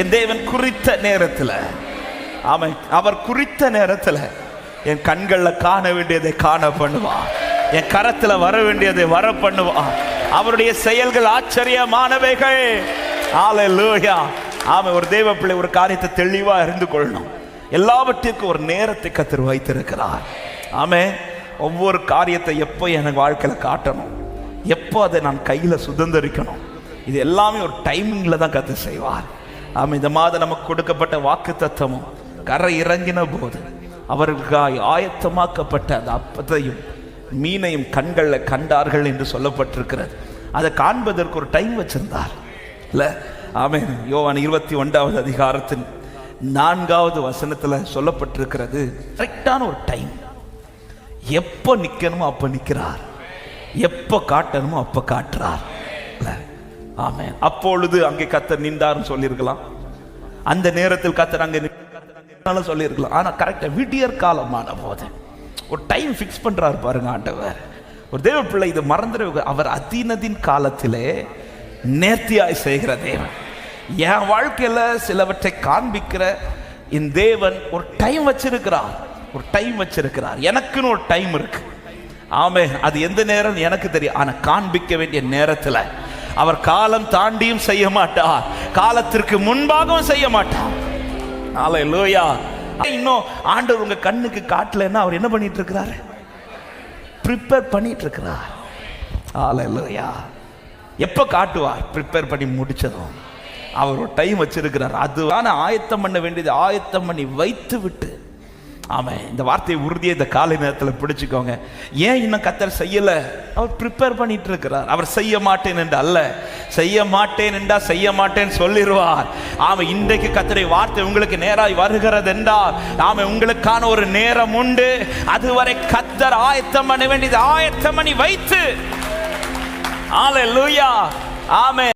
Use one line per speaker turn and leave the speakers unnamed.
என் தேவன் குறித்த நேரத்தில், அவர் குறித்த நேரத்தில் என் கண்கள்ல காண வேண்டியதை காண பண்ணுவார், என் கரத்துல வர வேண்டியதை வர பண்ணுவார். அவருடைய செயல்கள் ஆச்சரியமானவைகள். ஹல்லேலூயா. ஆமென். ஒரு தேவ பிள்ளை ஒரு காரியத்தை தெளிவா அறிந்து கொள்ளணும். எல்லாவற்றிற்கும் ஒரு நேரத்தை கர்த்தர் வைத்திருக்கிறார். ஆமென். ஒவ்வொரு காரியத்தை எப்போ எனக்கு வாழ்க்கையில காட்டணும், எப்போ அதை நான் கையில சுதந்திரிக்கணும், இது எல்லாமே ஒரு டைமிங்ல தான் கர்த்தர் செய்வார். ஆமென். இந்த மாதம் நமக்கு கொடுக்கப்பட்ட வாக்கு தத்தமும் கரை இறங்கின போது அவர்களுக்காய் ஆயத்தமாக்கப்பட்ட அந்த அப்பத்தையும் மீனையும் கண்களில் கண்டார்கள் என்று சொல்லப்பட்டிருக்கிறது. அதை காண்பதற்கு ஒரு டைம் வச்சிருந்தார் இல்ல? ஆமென். யோவான் 21வது அதிகாரத்தின் 4வது வசனத்துல சொல்லப்பட்டிருக்கிறது. கரெக்டான ஒரு டைம், எப்போ நிக்கணுமோ அப்ப நிக்கிறார், எப்போ காட்டணுமோ அப்ப காட்டுறார். ஆமென். அப்பொழுது அங்கே கர்த்தர் நின்றார்னு சொல்லியிருக்கலாம், அந்த நேரத்தில் கர்த்தர் அங்கே சொல்லியிருக்கலாம். ஆனா கரெக்டா விடியற் காலமான போது ஒரு டைம் பிக்ஸ் பண்றாரு பாருங்க ஆண்டவர். ஒரு தேவ பிள்ளை இது மறந்துட, அவர் அதினதின் காலத்திலே நேர்த்தியாய் செய்கிற தேவன். என் வாழ்க்கையில சிலவற்றை காண்பிக்கிற இந்த தேவன் ஒரு டைம் வச்சிருக்கிறார், ஒரு டைம் வச்சிருக்கிறார். எனக்குன்னு ஒரு டைம் இருக்கு. ஆமே, அது எந்த நேரம் எனக்கு தெரியும். ஆனா காண்பிக்க வேண்டிய நேரத்துல அவர் காலம் தாண்டியும் செய்ய மாட்டார், காலத்திற்கு முன்பாகவும் செய்ய மாட்டார். ஹல்லேலூயா. இன்னும் ஆண்டவர் உங்க கண்ணுக்கு காட்டலன்னா அவர் என்ன பண்ணிட்டு இருக்கிறாரு? ப்ரிப்பேர் பண்ணிட்டு இருக்கிறார். ஹல்லேலூயா. எப்ப காட்டுவார்? ப்ரிப்பேர் பண்ணி முடிச்சதும். அவர் ஒரு டைம் வச்சிருக்கிறார். அதுவான ஆயத்தம் பண்ண வேண்டியது ஆயத்தம் பண்ணி வைத்து விட்டு. ஆமாம், இந்த வார்த்தையை உறுதியை இந்த காலை நேரத்தில் பிடிச்சுக்கோங்க. ஏன் இன்னும் கர்த்தர் செய்யல? அவர் ப்ரிப்பேர் பண்ணிட்டு இருக்கிறார். அவர் செய்ய மாட்டேன் என்று அல்ல, செய்ய மாட்டேன் என்றா செய்ய மாட்டேன் சொல்லிடுவார். ஆமா, இன்றைக்கு கர்த்தருடைய வார்த்தை உங்களுக்கு நேராய் வருகிறது என்றால் ஆமா, உங்களுக்கான ஒரு நேரம் உண்டு. அதுவரை கர்த்தர் ஆயத்தம் பண்ண வேண்டியது ஆயத்தம் பண்ணி வைத்து. ஹல்லேலூயா. ஆமென்.